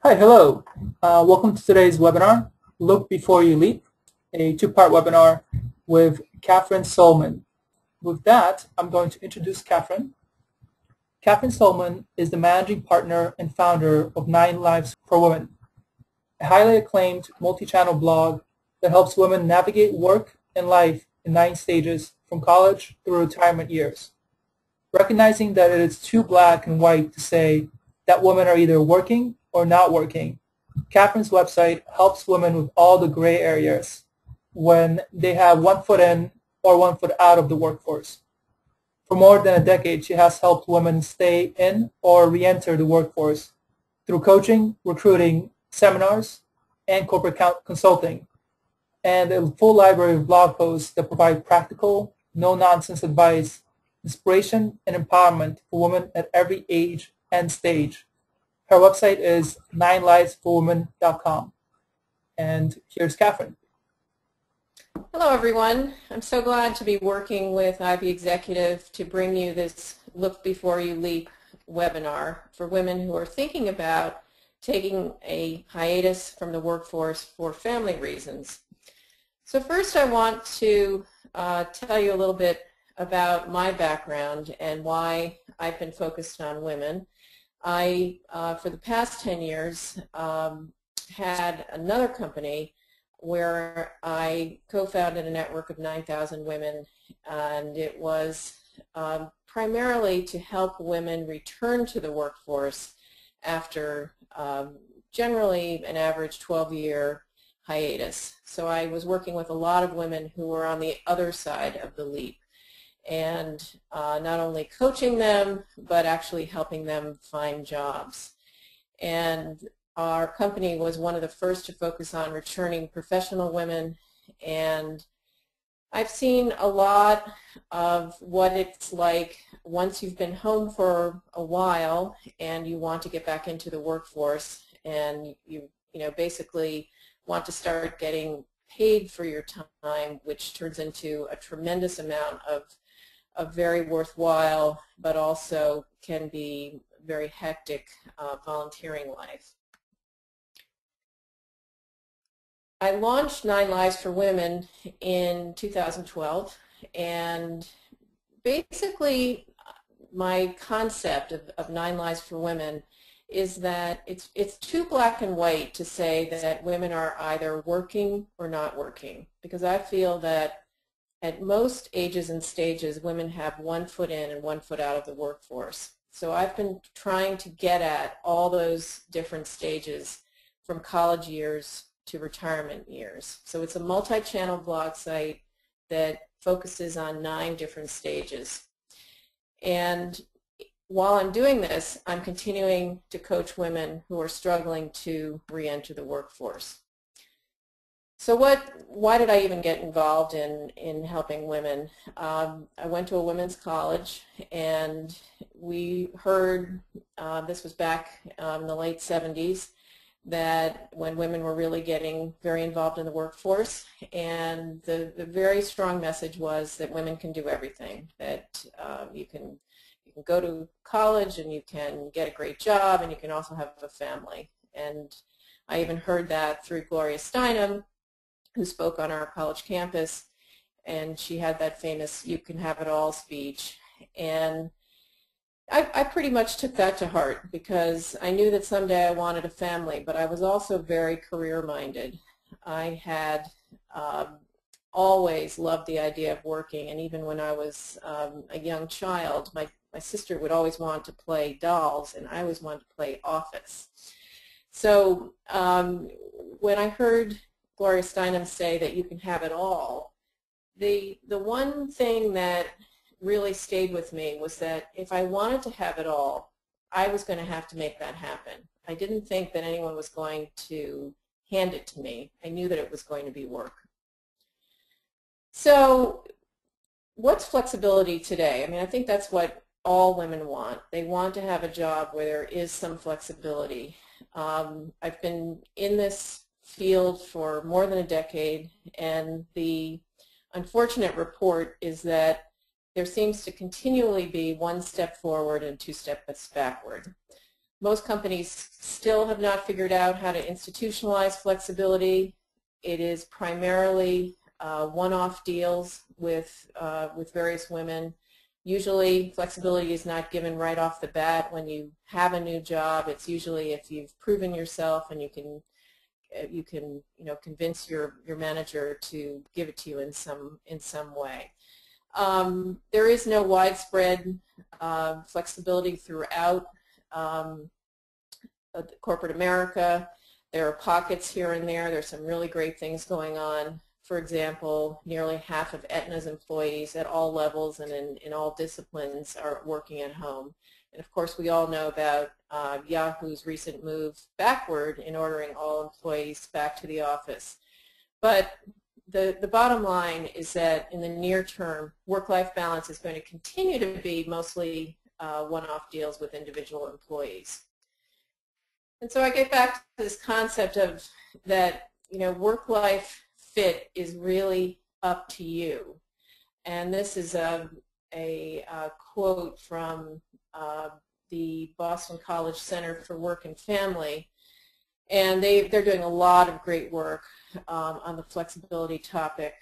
Hi, hello. Welcome to today's webinar, Look Before You Leap, a two-part webinar with Catherine Solman. With that, I'm going to introduce Catherine. Catherine Solman is the managing partner and founder of 9 Lives for Women, a highly acclaimed multi-channel blog that helps women navigate work and life in 9 stages from college through retirement years. Recognizing that it is too black and white to say that women are either working or not working, Catherine's website helps women with all the gray areas when they have one foot in or one foot out of the workforce. For more than a decade, she has helped women stay in or re-enter the workforce through coaching, recruiting, seminars, and corporate consulting, and a full library of blog posts that provide practical, no-nonsense advice, inspiration, and empowerment for women at every age and stage. Her website is 9livesforwomen.com. And here's Catherine. Hello, everyone. I'm so glad to be working with Ivy Executive to bring you this Look Before You Leap webinar for women who are thinking about taking a hiatus from the workforce for family reasons. So first I want to tell you a little bit about my background and why I've been focused on women. I, for the past 10 years, had another company where I co-founded a network of 9,000 women, and it was primarily to help women return to the workforce after generally an average 12-year hiatus. So I was working with a lot of women who were on the other side of the leap, and not only coaching them, but actually helping them find jobs. And our company was one of the first to focus on returning professional women, and I've seen a lot of what it's like once you've been home for a while and you want to get back into the workforce, and you basically want to start getting paid for your time, which turns into a tremendous amount of very worthwhile, but also can be very hectic volunteering life. I launched 9 Lives for Women in 2012, and basically my concept of 9 Lives for Women is that it's too black and white to say that women are either working or not working, because I feel that at most ages and stages, women have one foot in and one foot out of the workforce. So I've been trying to get at all those different stages from college years to retirement years. So it's a multi-channel blog site that focuses on 9 different stages. And while I'm doing this, I'm continuing to coach women who are struggling to re-enter the workforce. So why did I even get involved in helping women? I went to a women's college, and we heard, this was back in the late 70s, that when women were really getting very involved in the workforce, and the very strong message was that women can do everything, that you can go to college and you can get a great job and you can also have a family. And I even heard that through Gloria Steinem, who spoke on our college campus, and she had that famous "you can have it all" speech. And I pretty much took that to heart, because I knew that someday I wanted a family, but I was also very career-minded. I had always loved the idea of working, and even when I was a young child, my sister would always want to play dolls, and I always wanted to play office. So when I heard Gloria Steinem say that you can have it all, the one thing that really stayed with me was that if I wanted to have it all, I was going to have to make that happen. I didn't think that anyone was going to hand it to me. I knew that it was going to be work. So what's flexibility today? I mean, I think that's what all women want. They want to have a job where there is some flexibility. I've been in this field for more than a decade, and the unfortunate report is that there seems to continually be one step forward and 2 steps backward. Most companies still have not figured out how to institutionalize flexibility. It is primarily one-off deals with various women. Usually flexibility is not given right off the bat when you have a new job. It's usually if you've proven yourself and you can convince your manager to give it to you in some way. There is no widespread flexibility throughout corporate America. There are pockets here and there. There's some really great things going on. For example, nearly half of Aetna's employees at all levels and in all disciplines are working at home. And of course, we all know about Yahoo's recent move backward in ordering all employees back to the office. But the bottom line is that in the near term, work-life balance is going to continue to be mostly one-off deals with individual employees. And so I get back to this concept of that, work-life fit is really up to you. And this is a quote from the Boston College Center for Work and Family. And they're doing a lot of great work on the flexibility topic.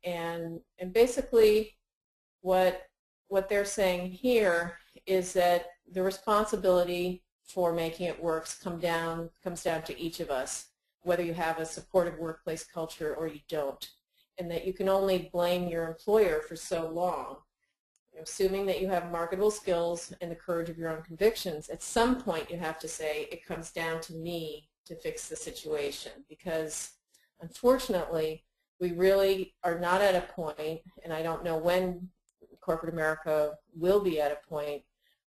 And basically what they're saying here is that the responsibility for making it work comes down to each of us, whether you have a supportive workplace culture or you don't, and that you can only blame your employer for so long. Assuming that you have marketable skills and the courage of your own convictions, at some point you have to say, it comes down to me to fix the situation, because unfortunately we really are not at a point, and I don't know when corporate America will be at a point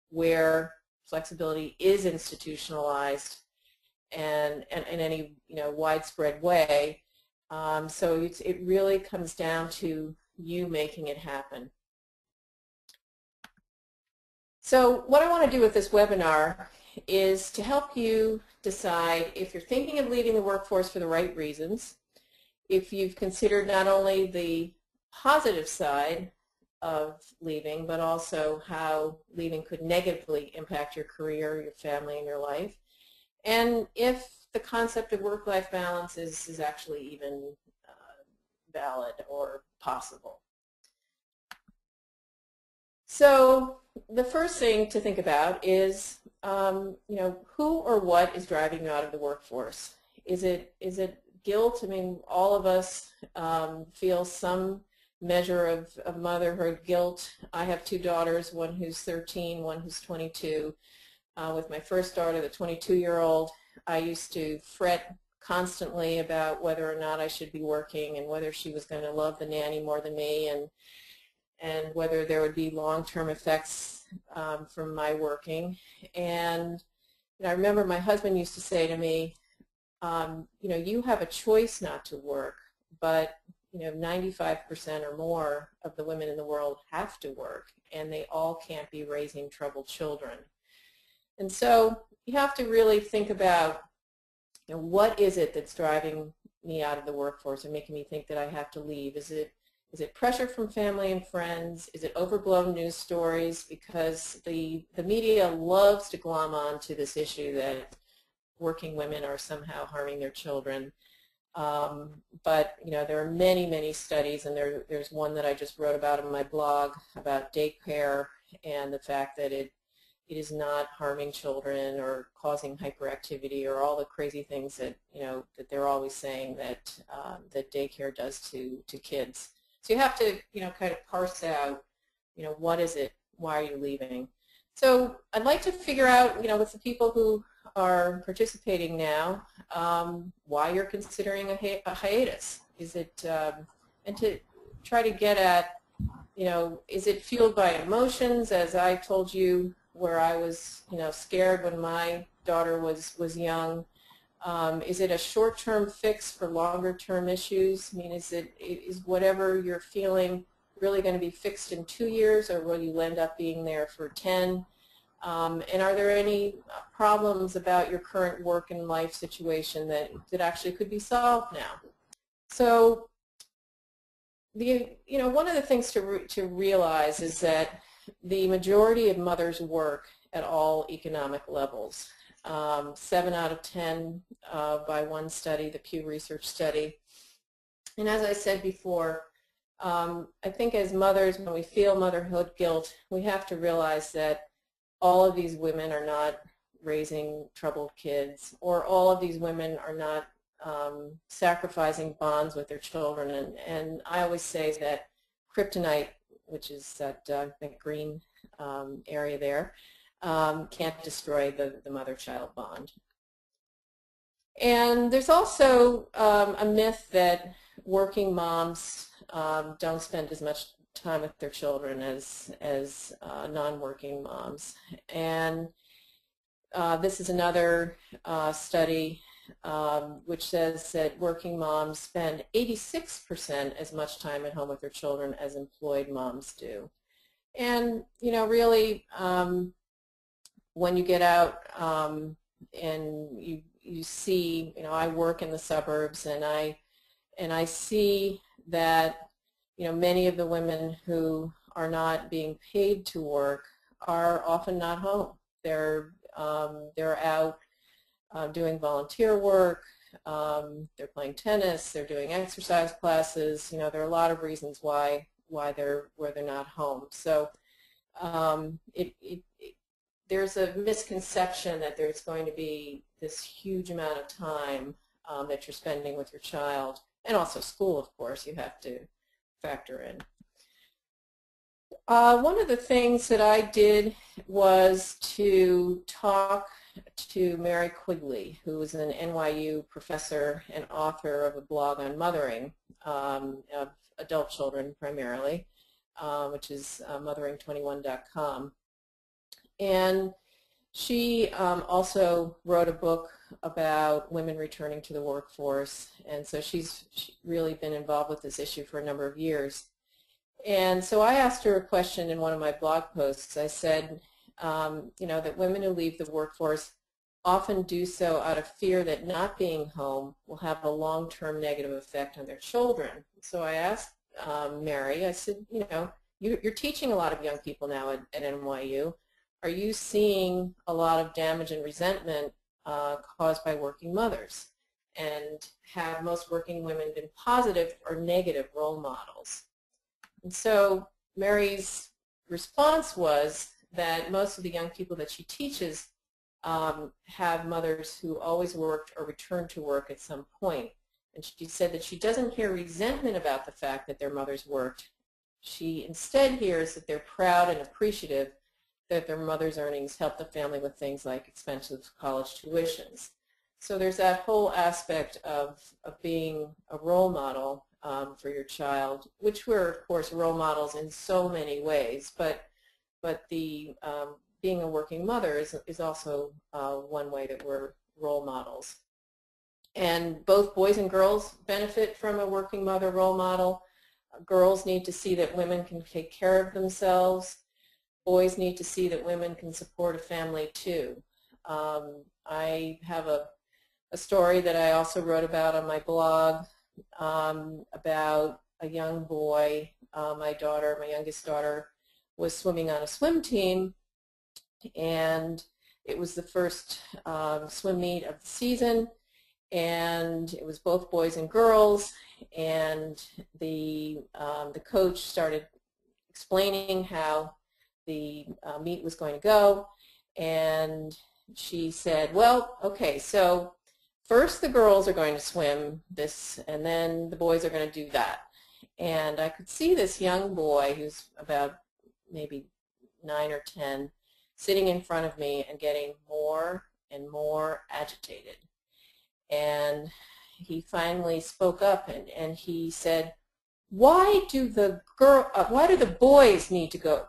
where flexibility is institutionalized and in any widespread way. So it really comes down to you making it happen. So what I want to do with this webinar is to help you decide if you're thinking of leaving the workforce for the right reasons, if you've considered not only the positive side of leaving, but also how leaving could negatively impact your career, your family, and your life, and if the concept of work-life balance is actually even valid or possible. So the first thing to think about is, who or what is driving you out of the workforce? Is it guilt? I mean, all of us feel some measure of motherhood guilt. I have two daughters, one who's 13, one who's 22. With my first daughter, the 22-year-old, I used to fret constantly about whether or not I should be working and whether she was going to love the nanny more than me, and whether there would be long-term effects from my working. And I remember my husband used to say to me, you have a choice not to work, but 95% or more of the women in the world have to work, and they all can't be raising troubled children. And so you have to really think about, what is it that's driving me out of the workforce and making me think that I have to leave? Is it pressure from family and friends? Is it overblown news stories? Because the media loves to glom on to this issue that working women are somehow harming their children. But there are many, many studies, and there's one that I just wrote about in my blog about daycare and the fact that it is not harming children or causing hyperactivity or all the crazy things that that they're always saying that that daycare does to kids. So you have to kind of parse out what is it, why are you leaving? So I'd like to figure out with the people who are participating now, why you're considering a hiatus. Is it and to try to get at is it fueled by emotions, as I told you, where I was scared when my daughter was young? Is it a short-term fix for longer-term issues? I mean, is whatever you're feeling really going to be fixed in 2 years, or will you end up being there for 10? And are there any problems about your current work and life situation that actually could be solved now? So one of the things to realize is that the majority of mothers work at all economic levels. 7 out of 10 by one study, the Pew Research study. And as I said before, I think as mothers, when we feel motherhood guilt, we have to realize that all of these women are not raising troubled kids, or all of these women are not sacrificing bonds with their children. And I always say that kryptonite, which is that green area there, can't destroy the mother-child bond. And there's also a myth that working moms don't spend as much time with their children as non-working moms. And this is another study which says that working moms spend 86% as much time at home with their children as employed moms do. And, you know, really, when you get out and you see, you know, I work in the suburbs, and I see that, you know, many of the women who are not being paid to work are often not home. They're out doing volunteer work, they're playing tennis, they're doing exercise classes. You know, there are a lot of reasons why they're not home. So there's a misconception that there's going to be this huge amount of time that you're spending with your child, and also school, of course, you have to factor in. One of the things that I did was to talk to Mary Quigley, who is an NYU professor and author of a blog on mothering of adult children primarily, which is mothering21.com. And she also wrote a book about women returning to the workforce, and so she's really been involved with this issue for a number of years. And so I asked her a question in one of my blog posts. I said, you know, that women who leave the workforce often do so out of fear that not being home will have a long-term negative effect on their children. So I asked Mary, I said, you know, you're teaching a lot of young people now at NYU. Are you seeing a lot of damage and resentment caused by working mothers? And have most working women been positive or negative role models? And so Mary's response was that most of the young people that she teaches have mothers who always worked or returned to work at some point. And she said that she doesn't hear resentment about the fact that their mothers worked. She instead hears that they're proud and appreciative that their mother's earnings help the family with things like expensive college tuitions. So there's that whole aspect of being a role model for your child, which we're, of course, role models in so many ways, but the being a working mother is also one way that we're role models. And both boys and girls benefit from a working mother role model. Girls need to see that women can take care of themselves. Boys need to see that women can support a family too. I have a story that I also wrote about on my blog about a young boy. My youngest daughter, was swimming on a swim team, and it was the first swim meet of the season, and it was both boys and girls, and the coach started explaining how the meet was going to go, and she said, well, okay, so first the girls are going to swim this, and then the boys are going to do that. And I could see this young boy, who's about maybe 9 or 10, sitting in front of me and getting more and more agitated. And he finally spoke up, and he said, why do the boys need to go?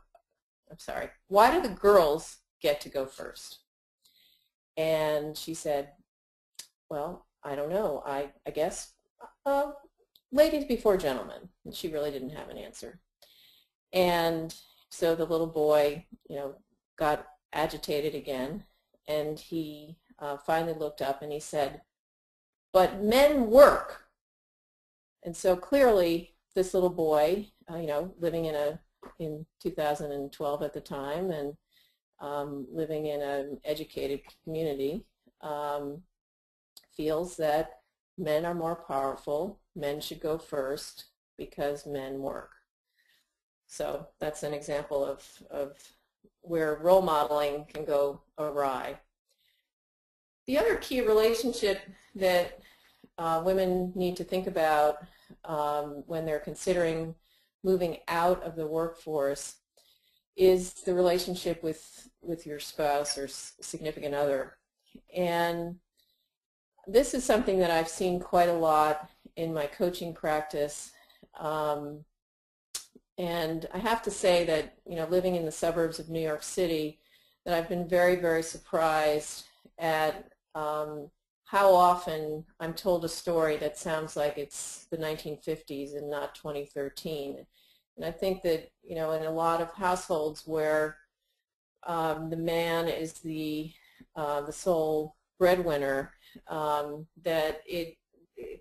I'm sorry, why do the girls get to go first? And she said, well, I don't know, I guess ladies before gentlemen. And she really didn't have an answer. And so the little boy, you know, got agitated again, and he finally looked up and he said, but men work. And so clearly this little boy, you know, living in 2012 at the time, and living in an educated community, feels that men are more powerful, men should go first because men work. So that's an example of where role modeling can go awry. The other key relationship that women need to think about when they're considering moving out of the workforce is the relationship with your spouse or significant other. And this is something that I've seen quite a lot in my coaching practice. And I have to say that, living in the suburbs of New York City, that I've been very, very surprised at how often I'm told a story that sounds like it's the 1950s and not 2013. And I think that, in a lot of households where the man is the sole breadwinner, that it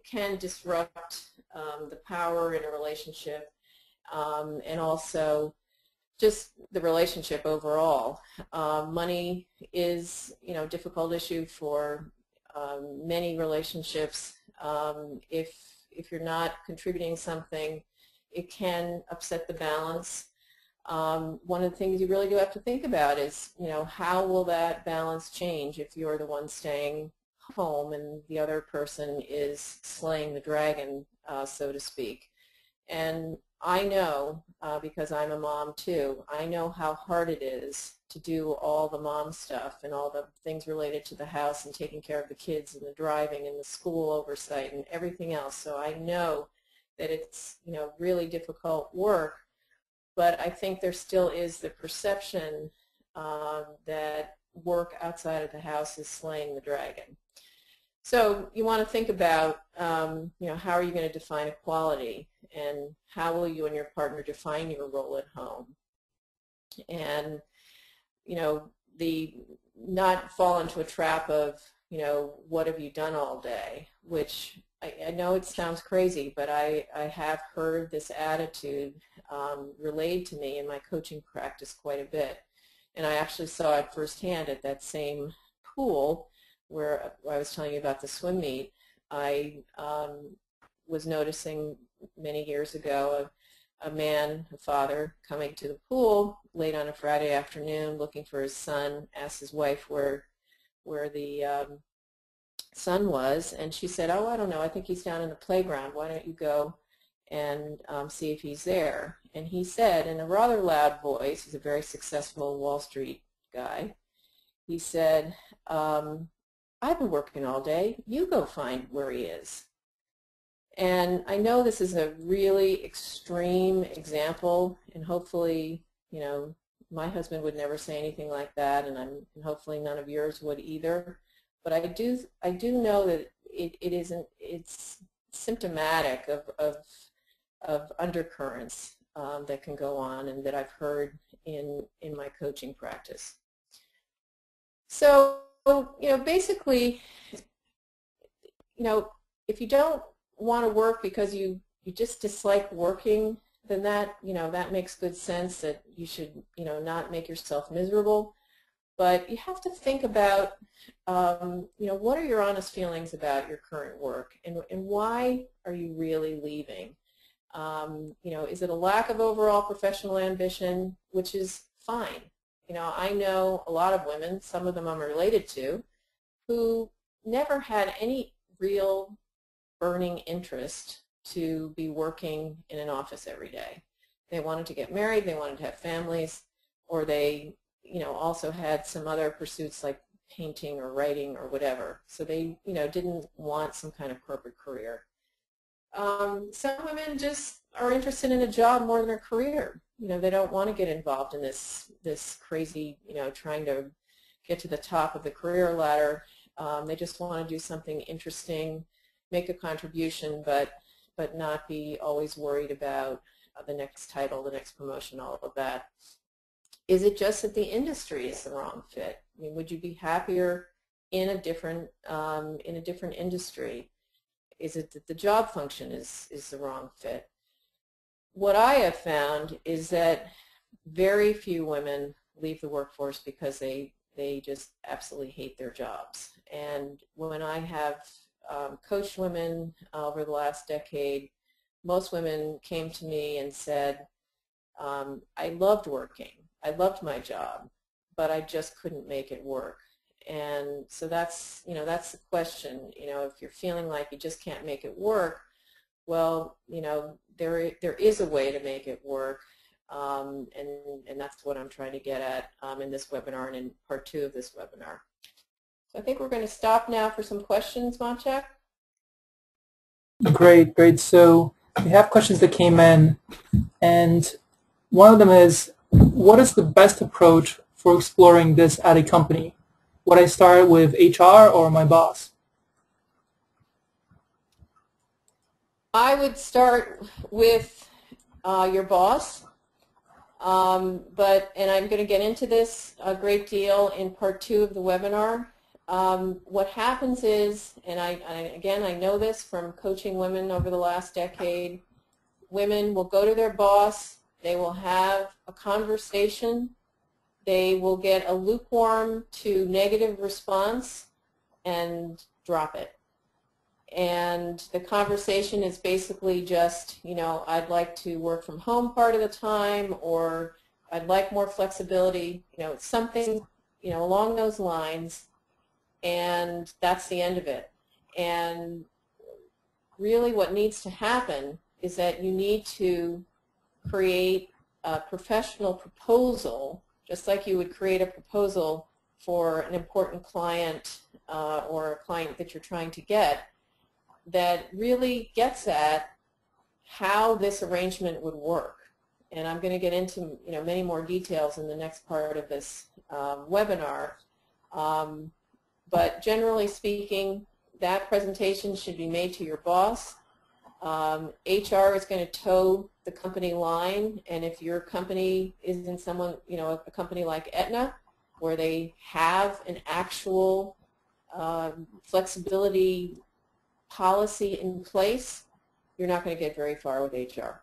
can disrupt the power in a relationship, and also just the relationship overall. Money is, a difficult issue for many relationships. If you're not contributing something, it can upset the balance. One of the things you really do have to think about is, how will that balance change if you're the one staying home and the other person is slaying the dragon, so to speak. And I know, because I'm a mom too, I know how hard it is to do all the mom stuff and all the things related to the house and taking care of the kids and the driving and the school oversight and everything else. So I know that it's, really difficult work, but I think there still is the perception that work outside of the house is slaying the dragon. So you want to think about, how are you going to define equality, and how will you and your partner define your role at home? And, the not fall into a trap of, what have you done all day, which I know it sounds crazy, but I have heard this attitude relayed to me in my coaching practice quite a bit. And I actually saw it firsthand at that same pool where I was telling you about the swim meet. I was noticing many years ago a man, a father, coming to the pool late on a Friday afternoon looking for his son, asked his wife where the son was, and she said, "Oh, I don't know, I think he's down in the playground. Why don't you go and see if he's there?" And he said in a rather loud voice, he's a very successful Wall Street guy, he said, "I've been working all day. You go find where he is." And I know this is a really extreme example, and hopefully, my husband would never say anything like that, and hopefully none of yours would either. But I do know that it's symptomatic of undercurrents that can go on, and that I've heard in my coaching practice. So, basically, if you don't want to work because you just dislike working, then that makes good sense, that you should not make yourself miserable. But you have to think about what are your honest feelings about your current work, and why are you really leaving? Is it a lack of overall professional ambition, which is fine. I know a lot of women, some of them I'm related to, who never had any real burning interest to be working in an office every day. They wanted to get married, they wanted to have families, or they also had some other pursuits like painting or writing or whatever. So they didn't want some kind of corporate career. Some women just are interested in a job more than a career. They don't want to get involved in this crazy, trying to get to the top of the career ladder. They just want to do something interesting, make a contribution, but not be always worried about the next title, the next promotion, all of that. Is it just that the industry is the wrong fit? I mean, would you be happier in a different industry? Is it that the job function is the wrong fit? What I have found is that very few women leave the workforce because they just absolutely hate their jobs. And when I have coached women over the last decade, most women came to me and said, I loved working, I loved my job, but I just couldn't make it work. And so that's the question. If you're feeling like you just can't make it work, well, there is a way to make it work, and that's what I'm trying to get at in this webinar and in part 2 of this webinar. So I think we're going to stop now for some questions, Maciek. Great, great. So we have questions that came in, and one of them is, what is the best approach for exploring this at a company? Would I start with HR or my boss? I would start with your boss, and I'm going to get into this a great deal in part 2 of the webinar. What happens is, and again, I know this from coaching women over the last decade, women will go to their boss, they will have a conversation, they will get a lukewarm to negative response and drop it. And the conversation is basically just, I'd like to work from home part of the time, or I'd like more flexibility, it's something, along those lines, and that's the end of it. And really what needs to happen is that you need to create a professional proposal, just like you would create a proposal for an important client or a client that you're trying to get, that really gets at how this arrangement would work. And I'm going to get into many more details in the next part of this webinar. But generally speaking, that presentation should be made to your boss. HR is going to toe the company line, and if your company is in a company like Aetna, where they have an actual flexibility policy in place, you're not going to get very far with HR.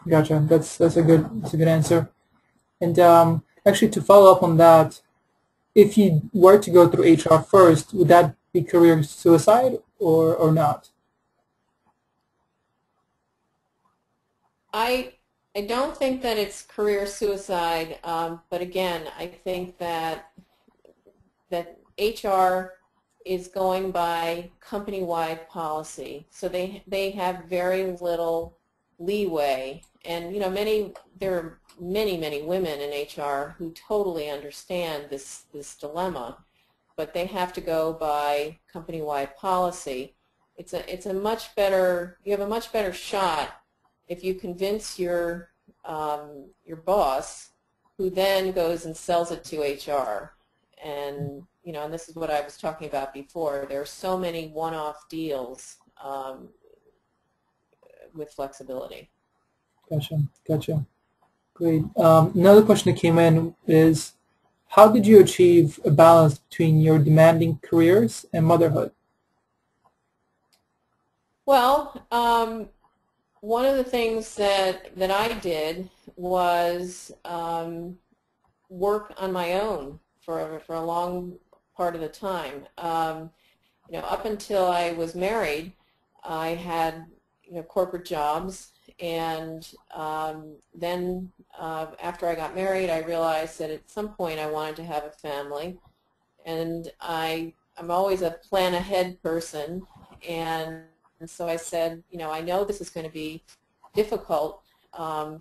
Gotcha. That's a good answer. And actually, to follow up on that, if you were to go through HR first, would that be career suicide or not? I don't think that it's career suicide, but again, I think that HR is going by company-wide policy, so they have very little leeway. And there are many women in HR who totally understand this dilemma, but they have to go by company-wide policy. It's a much better, you have a much better shot if you convince your boss, who then goes and sells it to HR. And and this is what I was talking about before. There are so many one-off deals with flexibility. Gotcha. Great. Another question that came in is, how did you achieve a balance between your demanding careers and motherhood? Well, one of the things that I did was work on my own for a long part of the time. Up until I was married, I had corporate jobs, and then after I got married, I realized that at some point I wanted to have a family, and I'm always a plan ahead person, and so I said, I know this is going to be difficult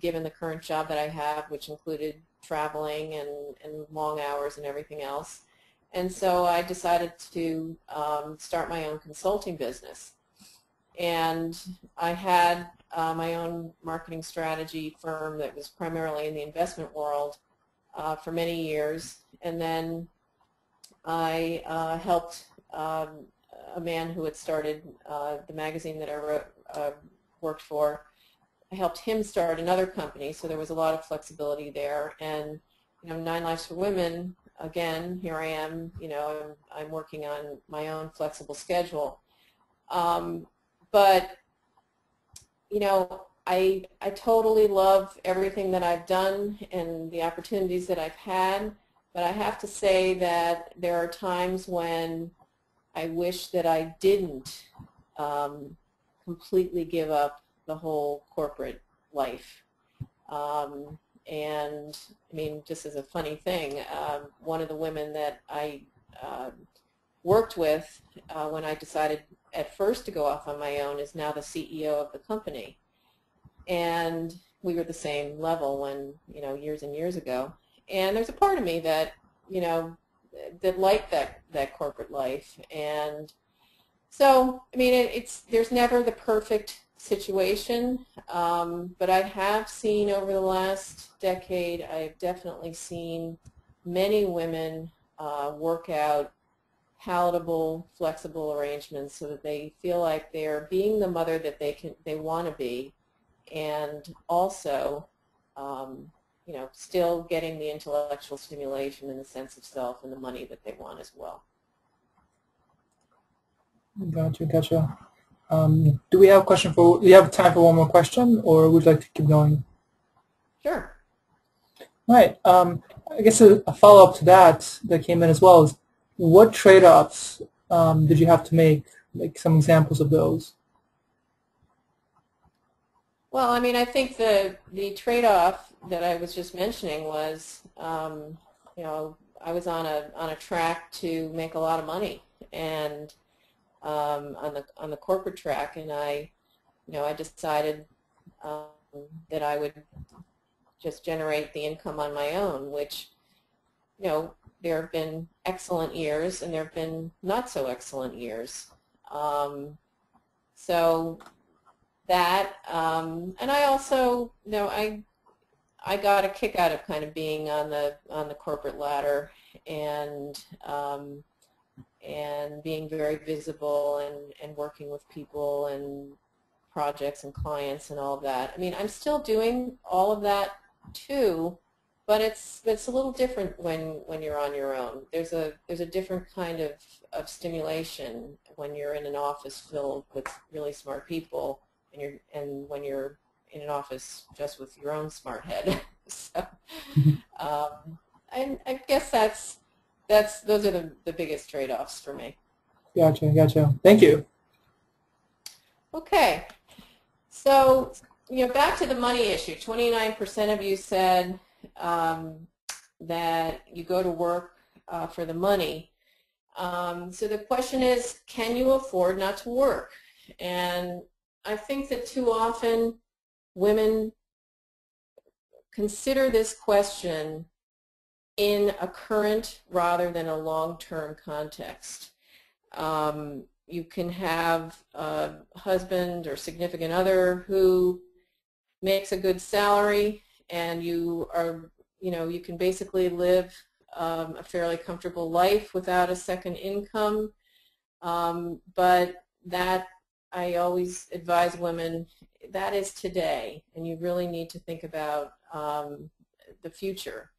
given the current job that I have, which included traveling and long hours and everything else. And so I decided to start my own consulting business. And I had my own marketing strategy firm that was primarily in the investment world for many years. And then I helped a man who had started the magazine that I worked for. I helped him start another company, so there was a lot of flexibility there. And 9 Lives for Women, again, here I am, I'm working on my own flexible schedule. But I totally love everything that I've done and the opportunities that I've had, but I have to say that there are times when I wish that I didn't completely give up the whole corporate life. And I mean, just as a funny thing, one of the women that I worked with when I decided at first to go off on my own is now the CEO of the company. And we were the same level when, years and years ago. And there's a part of me that, that liked that corporate life. And so, I mean, there's never the perfect situation, but I have seen over the last decade, I've definitely seen many women work out palatable, flexible arrangements so that they feel like they're being the mother that they want to be, and also, still getting the intellectual stimulation and the sense of self and the money that they want as well. Gotcha. Do we have do you have time for one more question, or would you like to keep going? Sure. Right. I guess a follow-up to that came in as well is, what trade-offs did you have to make? Like some examples of those. Well, I mean, I think the trade-off that I was just mentioning was, I was on a track to make a lot of money, and on the corporate track, and I decided that I would just generate the income on my own, which, there have been excellent years and there have been not so excellent years. So that, and I also, I got a kick out of kind of being on the corporate ladder and being very visible and working with people and projects and clients and all of that. I mean, I'm still doing all of that too, but it's a little different when you're on your own. There's a different kind of stimulation when you're in an office filled with really smart people, and when you're in an office just with your own smart head. So, I guess those are the biggest trade-offs for me. Gotcha. Thank you. Okay. So, back to the money issue. 29% of you said that you go to work for the money. So the question is, can you afford not to work? And I think that too often women consider this question in a current rather than a long-term context. You can have a husband or significant other who makes a good salary, and you can basically live a fairly comfortable life without a second income. But that, I always advise women, that is today, and you really need to think about the future.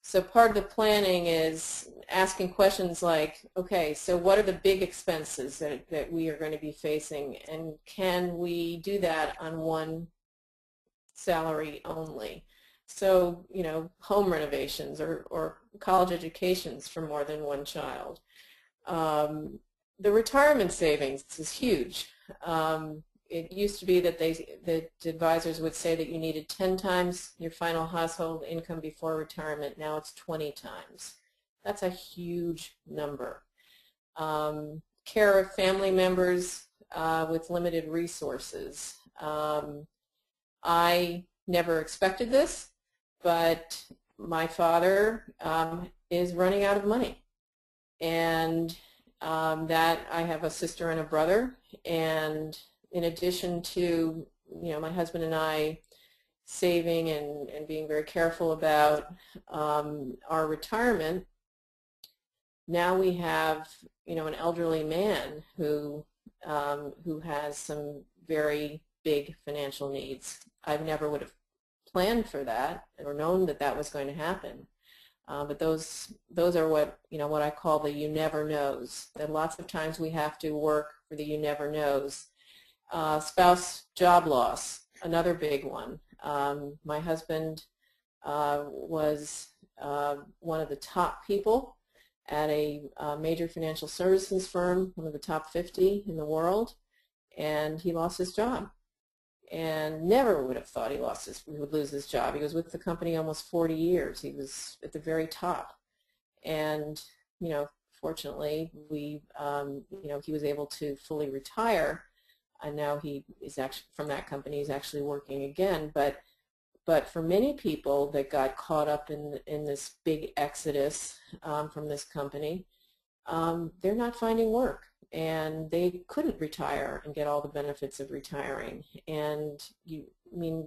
So part of the planning is asking questions like, okay, so what are the big expenses that we are going to be facing, and can we do that on one salary only? So, home renovations or college educations for more than one child. The retirement savings is huge. It used to be that advisors would say that you needed 10 times your final household income before retirement. Now it's 20 times. That's a huge number. Care of family members with limited resources. I never expected this, but my father is running out of money. And that I have a sister and a brother, and in addition to my husband and I saving and being very careful about our retirement, now we have an elderly man who has some very big financial needs. I never would have planned for that or known that that was going to happen. But those are what I call the you never knows. That lots of times we have to work for the you never knows. Spouse job loss. another big one. My husband was one of the top people at a major financial services firm, one of the top 50 in the world, and he lost his job. And never would have thought he would lose his job. He was with the company almost 40 years. He was at the very top. And, you know, fortunately, he was able to fully retire. And now he is actually, from that company, he's actually working again. But for many people that got caught up in this big exodus from this company, they're not finding work, and they couldn't retire and get all the benefits of retiring. And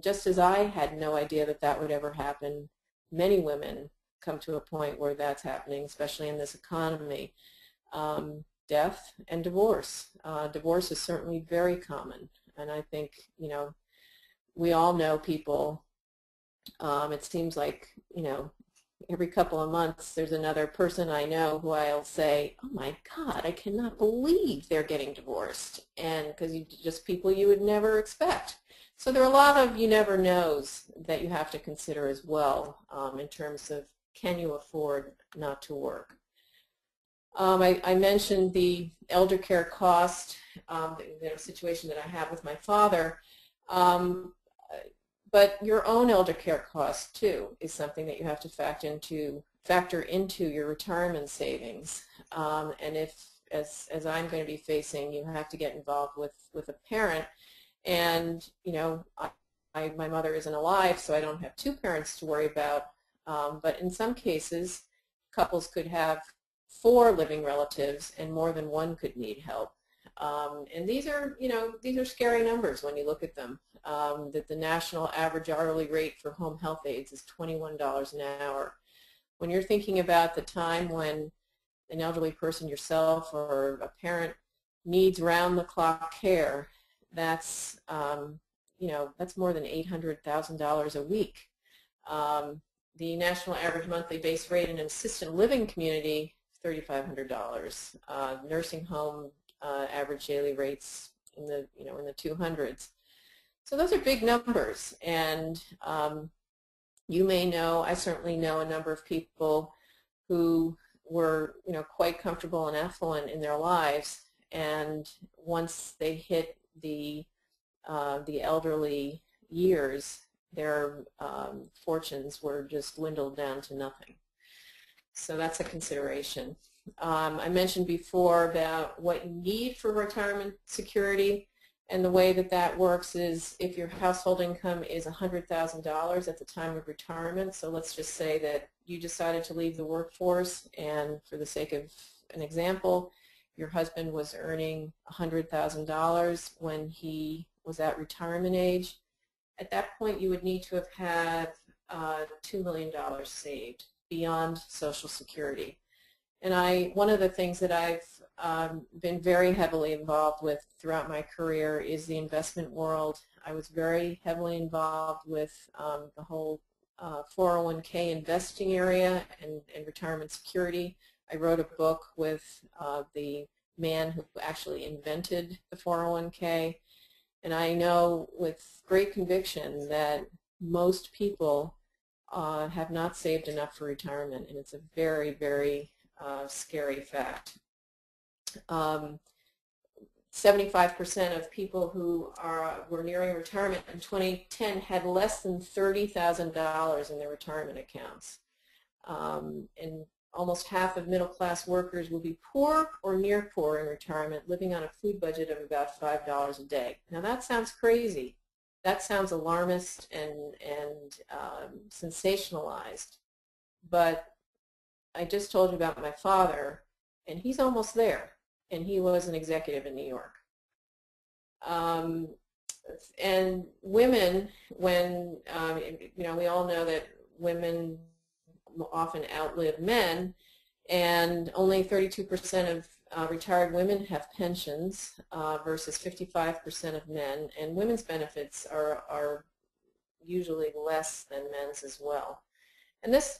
just as I had no idea that that would ever happen, many women come to a point where that's happening, especially in this economy. Death and divorce. Divorce is certainly very common, and I think, you know, we all know people. It seems like, you know, every couple of months there's another person I know who I'll say, oh my God, I cannot believe they're getting divorced, and because just people you would never expect. So there are a lot of you never knows that you have to consider as well in terms of, can you afford not to work? I mentioned the elder care cost, the situation that I have with my father. But your own elder care cost, too, is something that you have to factor into your retirement savings. And if, as I'm going to be facing, you have to get involved with a parent. And, you know, my mother isn't alive, so I don't have two parents to worry about. But in some cases, couples could have 4 living relatives, and more than one could need help. And these are, you know, these are scary numbers when you look at them. That the national average hourly rate for home health aides is $21 an hour. When you're thinking about the time when an elderly person, yourself or a parent, needs round-the-clock care, that's you know, that's more than $800,000 a week. The national average monthly base rate in an assisted living community, $3,500. Nursing home average daily rates in the, you know, in the 200s. So those are big numbers, and you may know, I certainly know a number of people who were, you know, quite comfortable and affluent in their lives, and once they hit the elderly years, their fortunes were just dwindled down to nothing. So that's a consideration. I mentioned before about what you need for retirement security, and the way that that works is if your household income is $100,000 at the time of retirement. So let's just say that you decided to leave the workforce, and for the sake of an example, your husband was earning $100,000 when he was at retirement age. At that point, you would need to have had $2 million saved beyond Social Security. And one of the things that I've been very heavily involved with throughout my career is the investment world. I was very heavily involved with the whole 401k investing area and retirement security. I wrote a book with the man who actually invented the 401k, and I know with great conviction that most people have not saved enough for retirement, and it's a very, very scary fact. 75% of people who were nearing retirement in 2010 had less than $30,000 in their retirement accounts. And almost half of middle-class workers will be poor or near poor in retirement, living on a food budget of about $5 a day. Now that sounds crazy. That sounds alarmist and sensationalized. But I just told you about my father, and he's almost there, and he was an executive in New York. And women, when, you know, we all know that women often outlive men, and only 32% of retired women have pensions versus 55% of men, and women's benefits are usually less than men's as well. And this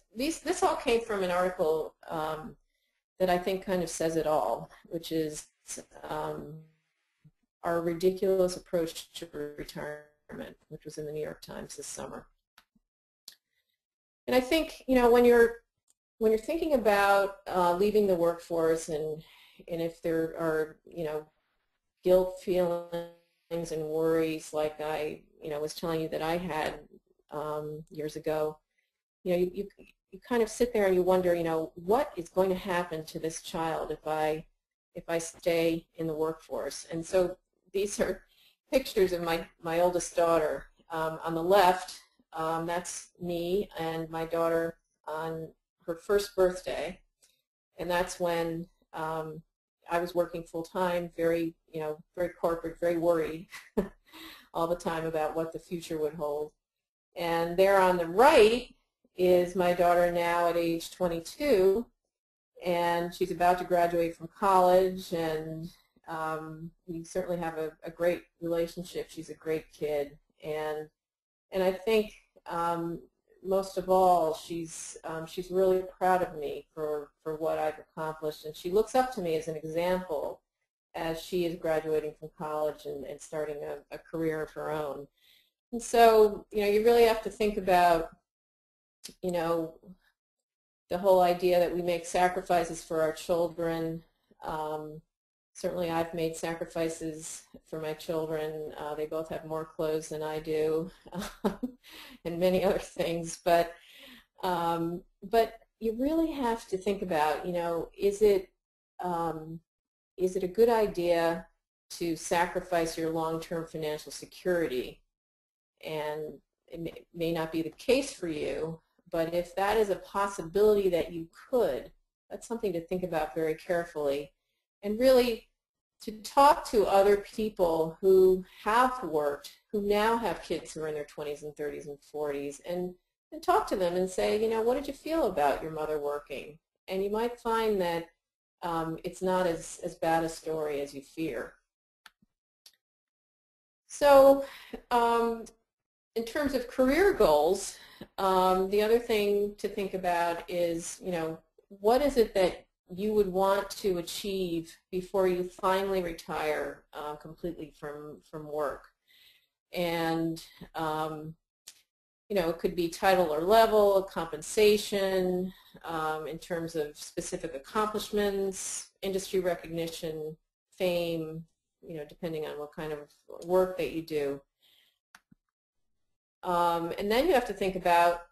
all came from an article that I think kind of says it all, which is our ridiculous approach to retirement. which was in the New York Times this summer. And I think, when you're thinking about leaving the workforce, and if there are, guilt feelings and worries like I, was telling you that I had years ago, you kind of sit there and you wonder, what is going to happen to this child if I stay in the workforce? And so these are pictures of my oldest daughter. On the left, that's me and my daughter on her first birthday, and that's when I was working full-time, very corporate, very worried all the time about what the future would hold. And there on the right is my daughter now at age 22, and she's about to graduate from college, and we certainly have a great relationship. She's a great kid, and I think most of all, she's really proud of me for what I've accomplished, and she looks up to me as an example as she is graduating from college and starting a career of her own. And so, you really have to think about, the whole idea that we make sacrifices for our children. Certainly I've made sacrifices for my children. They both have more clothes than I do and many other things. But you really have to think about, is it a good idea to sacrifice your long-term financial security? And it may not be the case for you, but if that is a possibility that you could, that's something to think about very carefully. And really to talk to other people who have worked, who now have kids who are in their 20s and 30s and 40s, and talk to them and say, what did you feel about your mother working? And you might find that it's not as bad a story as you fear. So in terms of career goals, the other thing to think about is, what is it that you would want to achieve before you finally retire completely from work? And it could be title or level, compensation, in terms of specific accomplishments, industry recognition, fame, depending on what kind of work that you do. And then you have to think about,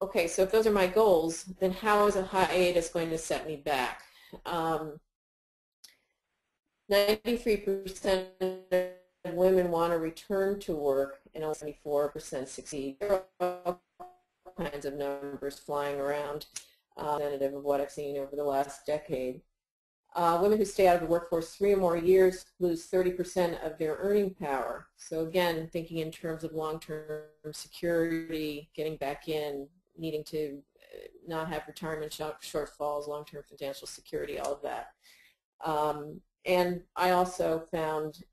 okay, so if those are my goals, then how is a hiatus going to set me back? 93% of women want to return to work, and only 74% succeed. There are all kinds of numbers flying around, representative of what I've seen over the last decade. Women who stay out of the workforce 3 or more years lose 30% of their earning power. So again, thinking in terms of long-term security, getting back in, needing to not have retirement shortfalls, long-term financial security, all of that. And I also found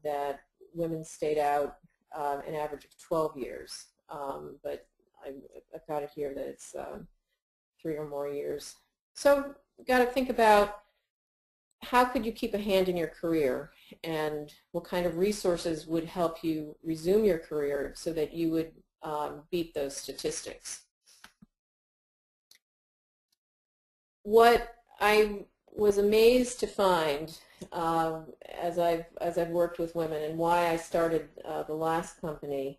that women stayed out an average of 12 years, but I've got it here that it's 3 or more years. So you've got to think about, how could you keep a hand in your career, and what kind of resources would help you resume your career so that you would beat those statistics. What I was amazed to find as I've worked with women, and why I started the last company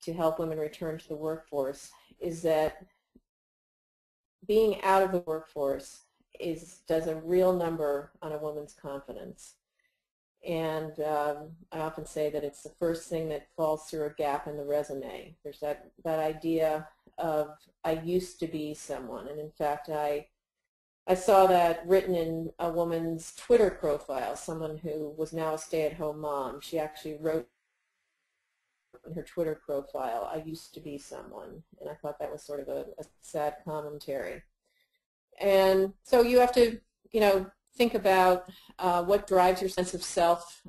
to help women return to the workforce, is that being out of the workforce does a real number on a woman's confidence. And I often say that it's the first thing that falls through a gap in the resume. There's that idea of, I used to be someone. And in fact, I saw that written in a woman's Twitter profile, someone who was now a stay-at-home mom. She actually wrote in her Twitter profile, I used to be someone. And I thought that was sort of a sad commentary. And so you have to, think about what drives your sense of self.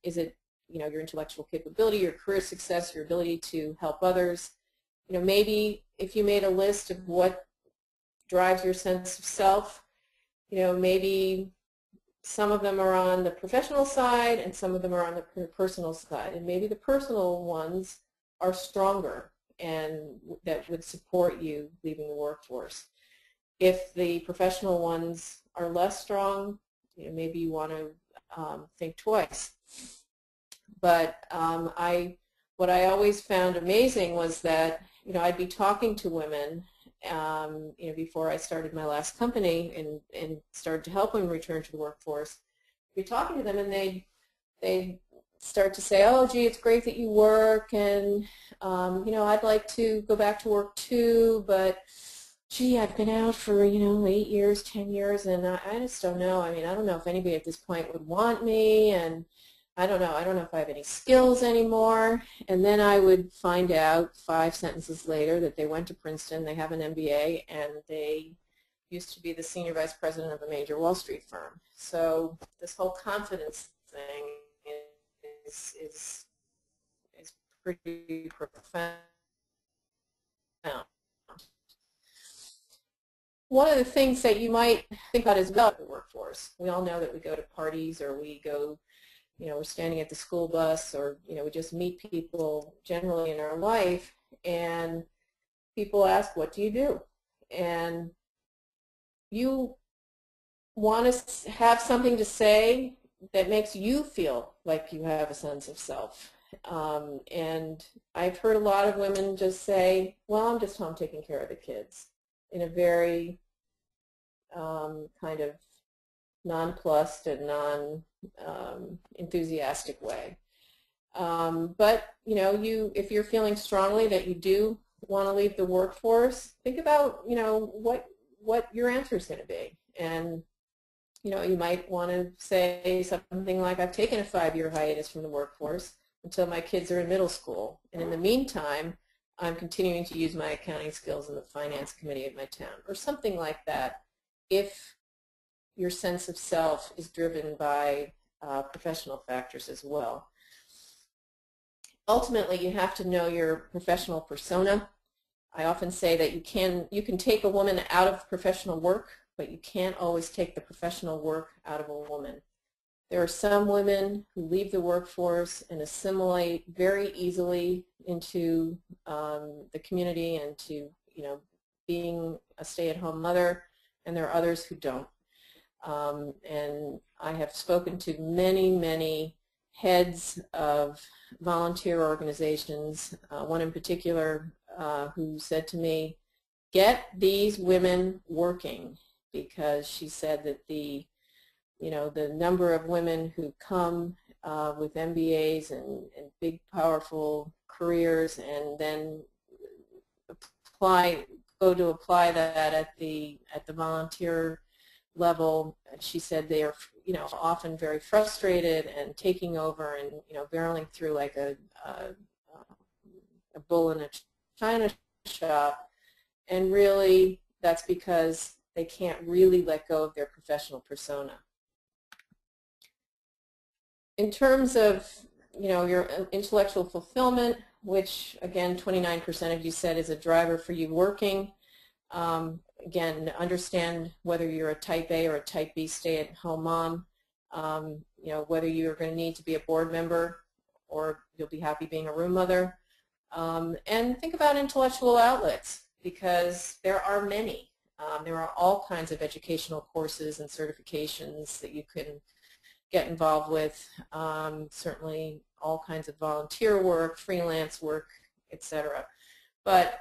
Is it, your intellectual capability, your career success, your ability to help others? Maybe if you made a list of what drives your sense of self, maybe some of them are on the professional side and some of them are on the personal side. And maybe the personal ones are stronger and that would support you leaving the workforce. If the professional ones are less strong, maybe you want to think twice. But what I always found amazing was that I'd be talking to women before I started my last company and started to help women return to the workforce. I'd be talking to them and they'd start to say, oh, gee, it's great that you work, and I'd like to go back to work too, but gee, I've been out for 8 years, 10 years, and I just don't know. I mean, I don't know if anybody at this point would want me, and I don't know if I have any skills anymore. And then I would find out 5 sentences later that they went to Princeton, they have an MBA, and they used to be the senior vice president of a major Wall Street firm. So this whole confidence thing is pretty profound. One of the things that you might think about is about the workforce. We all know that we go to parties, or we go, we're standing at the school bus, or we just meet people generally in our life, and people ask, what do you do? And you want to have something to say that makes you feel like you have a sense of self. And I've heard a lot of women just say, well, I'm just home taking care of the kids, in a very kind of nonplussed and non-enthusiastic way. But if you're feeling strongly that you do want to leave the workforce, think about what your answer is going to be. And you might want to say something like, I've taken a 5-year hiatus from the workforce until my kids are in middle school, and in the meantime I'm continuing to use my accounting skills in the finance committee at my town, or something like that, if your sense of self is driven by professional factors as well. Ultimately, you have to know your professional persona. I often say that you can take a woman out of professional work, but you can't always take the professional work out of a woman. There are some women who leave the workforce and assimilate very easily into the community and to being a stay-at-home mother, and there are others who don't. And I have spoken to many, many heads of volunteer organizations, one in particular who said to me, get these women working, because she said that the number of women who come with MBAs and big, powerful careers, and then go to apply that at the volunteer level, she said they are often very frustrated and taking over and barreling through like a bull in a china shop, and really that's because they can't really let go of their professional persona. In terms of your intellectual fulfillment, which again 29% of you said is a driver for you working, again, understand whether you're a type A or a type B stay-at-home mom, whether you're going to need to be a board member or you'll be happy being a room mother, and think about intellectual outlets, because there are many. There are all kinds of educational courses and certifications that you can get involved with, certainly all kinds of volunteer work, freelance work, etc. But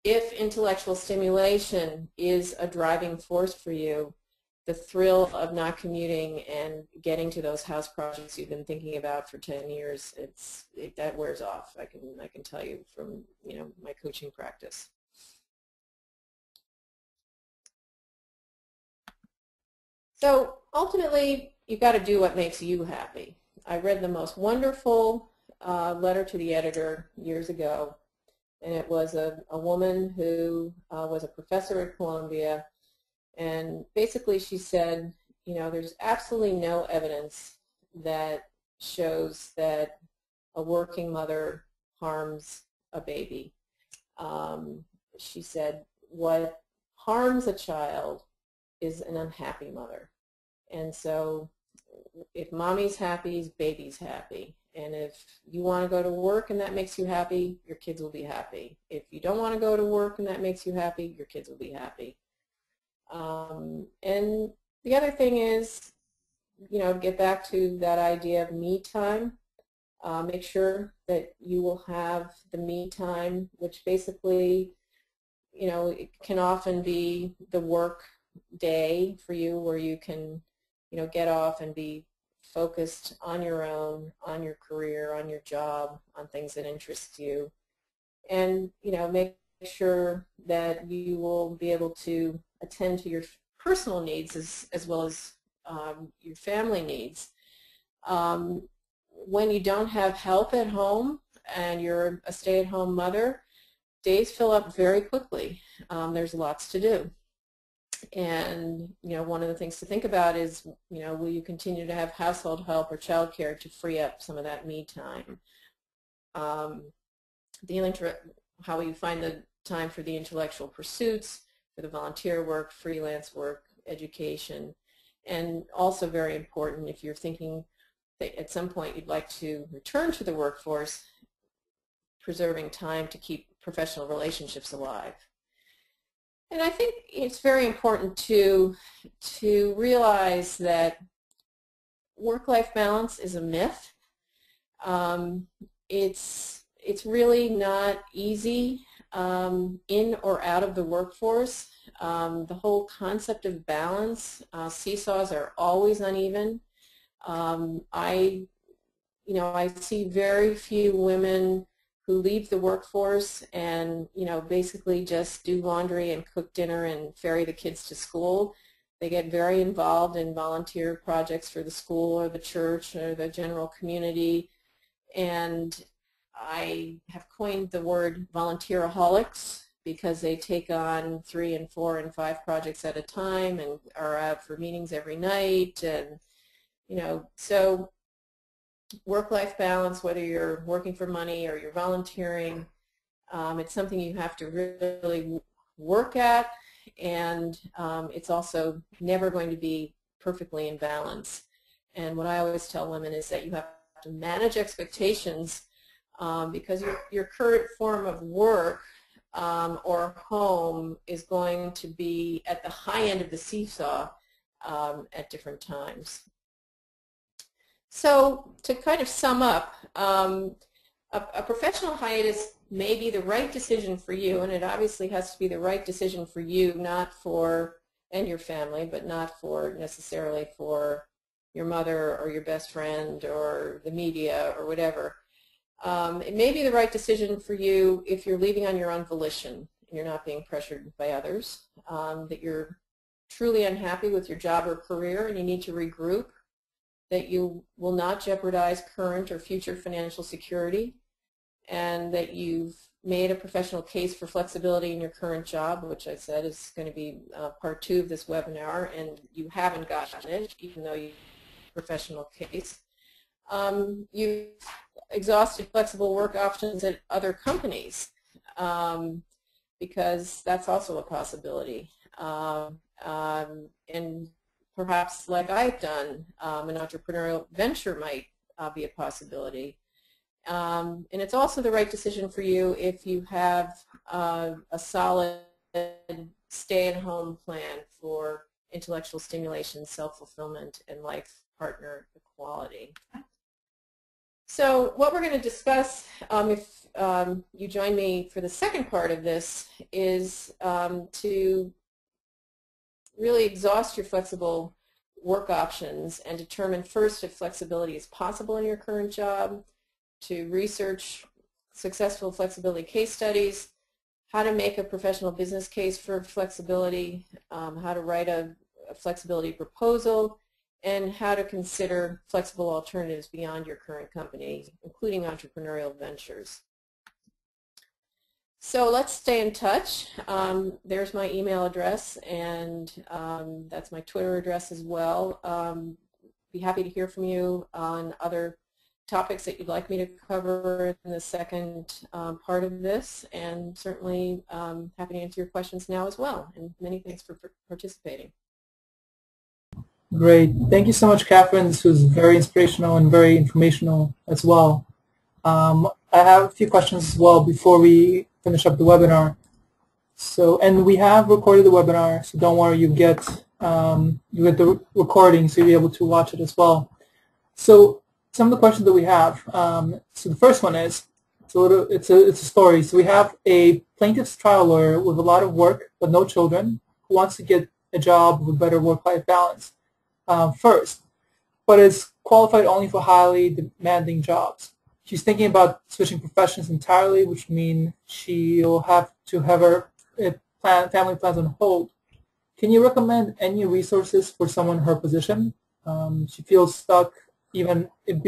if intellectual stimulation is a driving force for you, the thrill of not commuting and getting to those house projects you've been thinking about for 10 years, that wears off. I can tell you from my coaching practice. So ultimately, you've got to do what makes you happy. I read the most wonderful letter to the editor years ago, and it was a woman who was a professor at Columbia, and basically she said, there's absolutely no evidence that shows that a working mother harms a baby. She said, what harms a child is an unhappy mother. And so if mommy's happy, baby's happy. And if you want to go to work and that makes you happy, your kids will be happy. If you don't want to go to work and that makes you happy, your kids will be happy. And the other thing is, get back to that idea of me time. Make sure that you will have the me time, which basically, it can often be the work day for you where you can, get off and be focused on your own, on your career, on your job, on things that interest you. And, make sure that you will be able to attend to your personal needs as well as your family needs. When you don't have help at home and you're a stay-at-home mother, days fill up very quickly. There's lots to do. And, one of the things to think about is, will you continue to have household help or childcare to free up some of that me time? How will you find the time for the intellectual pursuits, for the volunteer work, freelance work, education, and also very important if you're thinking that at some point you'd like to return to the workforce, preserving time to keep professional relationships alive. And I think it's very important to realize that work-life balance is a myth. It's really not easy in or out of the workforce. The whole concept of balance, seesaws are always uneven. I see very few women who leave the workforce and, basically just do laundry and cook dinner and ferry the kids to school. They get very involved in volunteer projects for the school or the church or the general community. And I have coined the word volunteeraholics because they take on 3 and 4 and 5 projects at a time and are out for meetings every night. And, so work-life balance, whether you're working for money or you're volunteering, it's something you have to really work at, and it's also never going to be perfectly in balance. And what I always tell women is that you have to manage expectations because your current form of work or home is going to be at the high end of the seesaw at different times. So to kind of sum up, a professional hiatus may be the right decision for you, and it obviously has to be the right decision for you, and your family, but not necessarily for your mother or your best friend or the media or whatever. It may be the right decision for you if you're leaving on your own volition and you're not being pressured by others, that you're truly unhappy with your job or career and you need to regroup, that you will not jeopardize current or future financial security, and that you've made a professional case for flexibility in your current job, which I said is going to be part 2 of this webinar, and you haven't gotten it, even though you have a professional case. You've exhausted flexible work options at other companies, because that's also a possibility. And perhaps, like I've done, an entrepreneurial venture might be a possibility. And it's also the right decision for you if you have a solid stay-at-home plan for intellectual stimulation, self-fulfillment, and life partner equality. So what we're going to discuss, if you join me for the second part of this, is to really exhaust your flexible work options and determine first if flexibility is possible in your current job, to research successful flexibility case studies, how to make a professional business case for flexibility, how to write a flexibility proposal, and how to consider flexible alternatives beyond your current company, including entrepreneurial ventures. So let's stay in touch. There's my email address, and that's my Twitter address as well. Be happy to hear from you on other topics that you'd like me to cover in the second part of this, and certainly happy to answer your questions now as well. And many thanks for participating. Great. Thank you so much, Catherine. This was very inspirational and very informational as well. I have a few questions as well before we finish up the webinar. So, and we have recorded the webinar, so don't worry, you get the recording, so you'll be able to watch it as well. So, some of the questions that we have. So the first one is, it's a story. So we have a plaintiff's trial lawyer with a lot of work but no children who wants to get a job with better work-life balance first, but is qualified only for highly demanding jobs. She's thinking about switching professions entirely, which means she'll have to have her family plans on hold. Can you recommend any resources for someone in her position? She feels stuck even if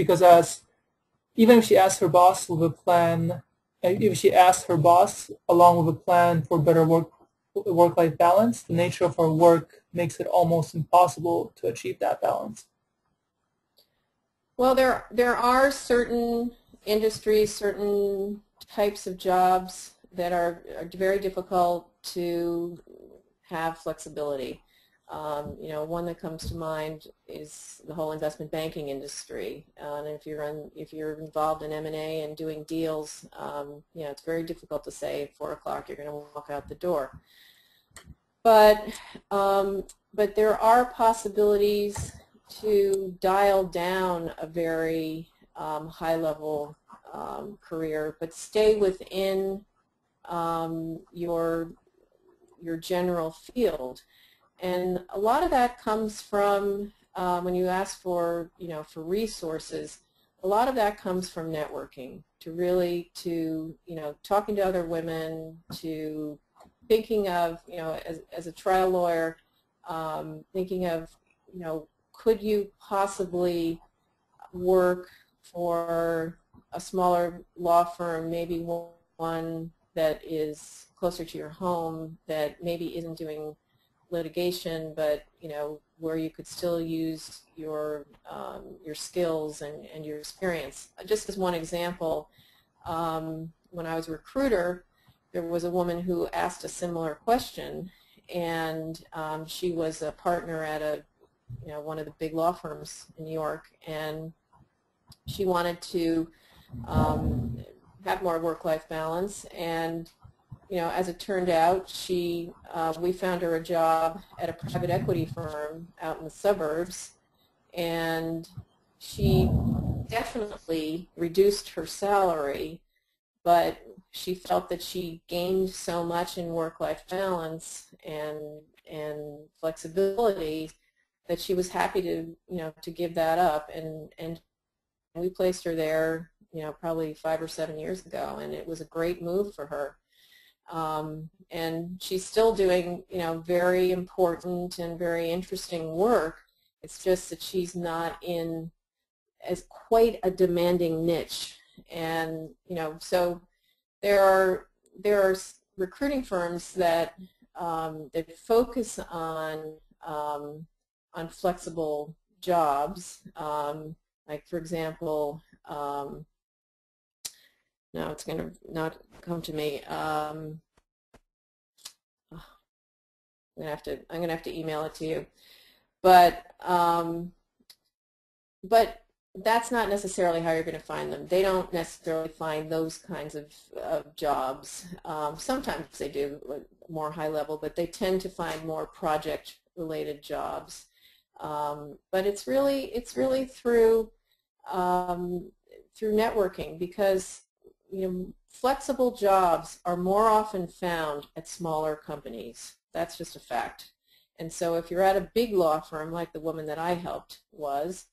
she asks her boss with a plan, if she asks her boss along with a plan for better work-life balance, the nature of her work makes it almost impossible to achieve that balance. Well, there are certain industries, certain types of jobs that are very difficult to have flexibility. One that comes to mind is the whole investment banking industry. And if you're involved in M&A and doing deals, it's very difficult to say at 4 o'clock you're going to walk out the door. But there are possibilities to dial down a very high-level career, but stay within your general field. And a lot of that comes from when you ask for resources. A lot of that comes from networking, to talking to other women, to thinking of as a trial lawyer, thinking of could you possibly work for a smaller law firm, maybe one that is closer to your home, that maybe isn't doing litigation, but where you could still use your skills and your experience. Just as one example, when I was a recruiter, there was a woman who asked a similar question, and she was a partner at one of the big law firms in New York, and she wanted to have more work-life balance. And as it turned out, we found her a job at a private equity firm out in the suburbs, and she definitely reduced her salary, but she felt that she gained so much in work-life balance and flexibility that she was happy to give that up, and we placed her there probably 5 or 7 years ago, and it was a great move for her. And she's still doing very important and very interesting work. It's just that she's not in as quite a demanding niche. And so there are recruiting firms that focus on flexible jobs. Like, for example, now it's going to not come to me. I'm going to have to email it to you. But that's not necessarily how you're going to find them. They don't necessarily find those kinds of jobs. Sometimes they do more high level, but they tend to find more project-related jobs. But it's really through networking, because flexible jobs are more often found at smaller companies. That's just a fact. And so if you're at a big law firm like the woman that I helped was,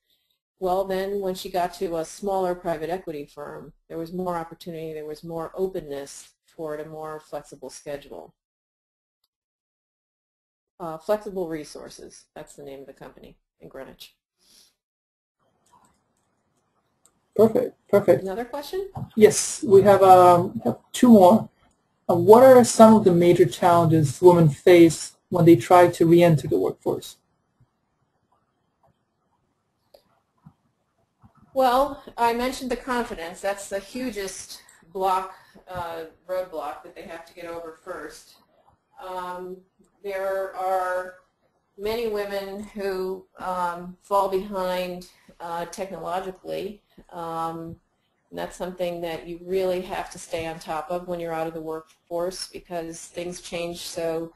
well, then when she got to a smaller private equity firm, there was more opportunity, there was more openness for a more flexible schedule. Flexible Resources, that's the name of the company in Greenwich. Perfect, perfect. Another question? Yes, we have 2 more. What are some of the major challenges women face when they try to re-enter the workforce? Well, I mentioned the confidence. That's the hugest roadblock that they have to get over first. There are many women who fall behind technologically. And that's something that you really have to stay on top of when you're out of the workforce, because things change so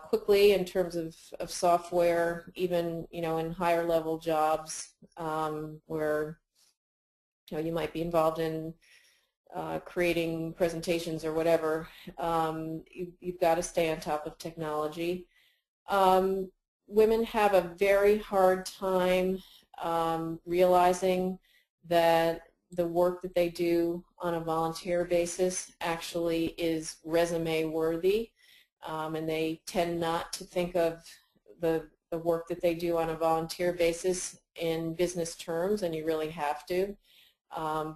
quickly in terms of software, even in higher level jobs where you might be involved in creating presentations or whatever. You've got to stay on top of technology. Women have a very hard time realizing that the work that they do on a volunteer basis actually is resume worthy, and they tend not to think of the work that they do on a volunteer basis in business terms, and you really have to,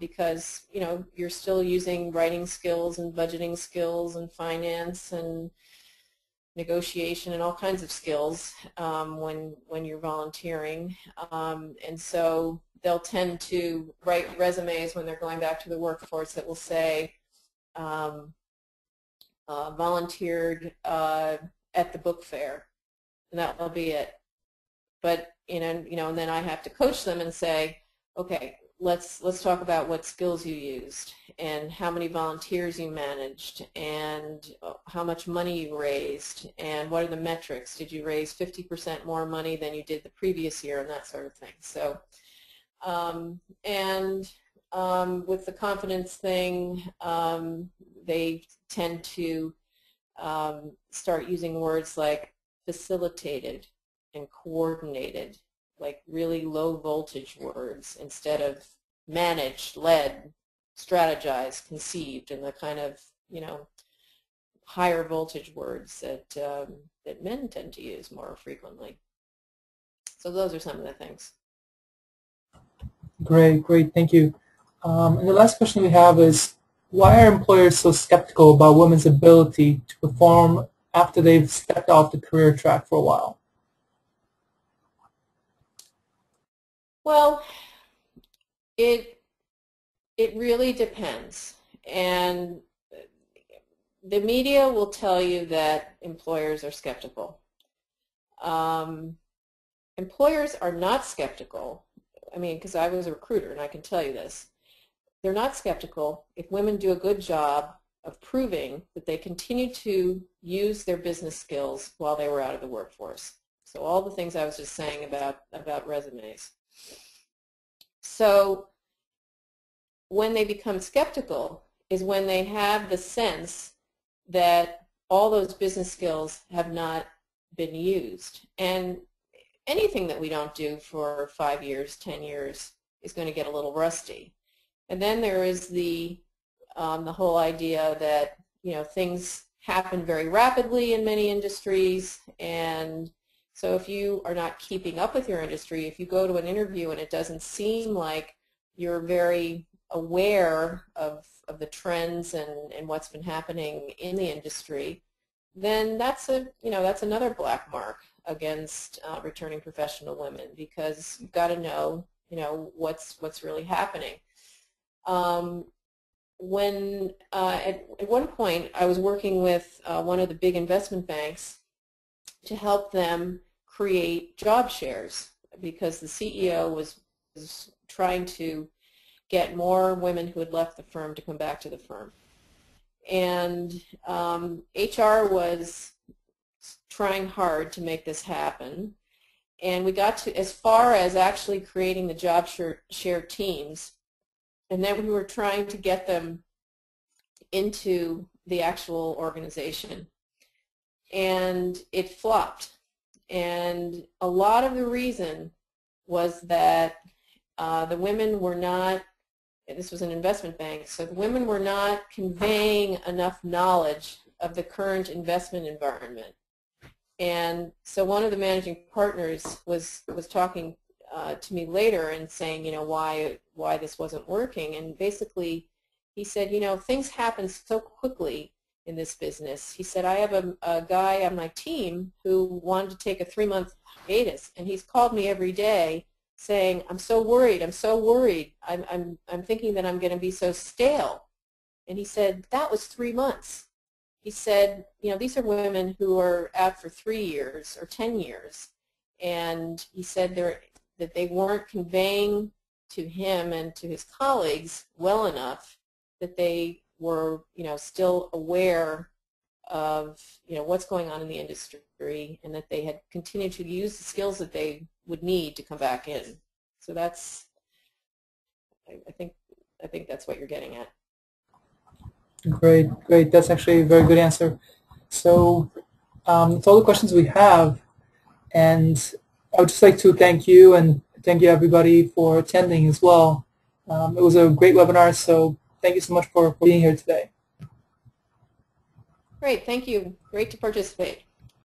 because you're still using writing skills and budgeting skills and finance and negotiation and all kinds of skills when you're volunteering, and so they'll tend to write resumes when they're going back to the workforce that will say volunteered at the book fair, and that will be it. But and then I have to coach them and say, okay, let's talk about what skills you used and how many volunteers you managed and how much money you raised and what are the metrics. Did you raise 50% more money than you did the previous year, and that sort of thing. So with the confidence thing, they tend to start using words like facilitated and coordinated, like really low voltage words, instead of managed, led, strategized, conceived, and the kind of higher voltage words that that men tend to use more frequently. So those are some of the things. Great, thank you. And the last question we have is, why are employers so skeptical about women's ability to perform after they've stepped off the career track for a while? Well, it really depends, and the media will tell you that employers are skeptical. Employers are not skeptical. I mean, because I was a recruiter and I can tell you this. They're not skeptical if women do a good job of proving that they continue to use their business skills while they were out of the workforce. So all the things I was just saying about resumes. So when they become skeptical is when they have the sense that all those business skills have not been used. And anything that we don't do for 5 years, 10 years is going to get a little rusty. And then there is the whole idea that things happen very rapidly in many industries, and so if you are not keeping up with your industry, if you go to an interview and it doesn't seem like you're very aware of the trends and what's been happening in the industry, then that's that's another black mark against returning professional women, because you've got to know what's really happening. When at one point I was working with one of the big investment banks to help them create job shares, because the CEO was trying to get more women who had left the firm to come back to the firm. And HR was trying hard to make this happen. And we got to as far as actually creating the job share teams, and then we were trying to get them into the actual organization. And it flopped. And a lot of the reason was that the women were not, this was an investment bank, so the women were not conveying enough knowledge of the current investment environment. And so one of the managing partners was talking to me later and saying, why this wasn't working. And basically he said, things happen so quickly in this business. He said, I have a guy on my team who wanted to take a 3-month hiatus, and he's called me every day saying, I'm so worried, I'm thinking that I'm going to be so stale. And he said, that was 3 months. he said, these are women who are out for 3 years or 10 years, and he said that they weren't conveying to him and to his colleagues well enough that they were, still aware of, what's going on in the industry, and that they had continued to use the skills that they would need to come back in. So that's, I think that's what you're getting at. Great, great. That's actually a very good answer. So that's all the questions we have, and I would just like to thank you and thank you everybody for attending as well. It was a great webinar, so thank you so much for being here today. Great, thank you. Great to participate.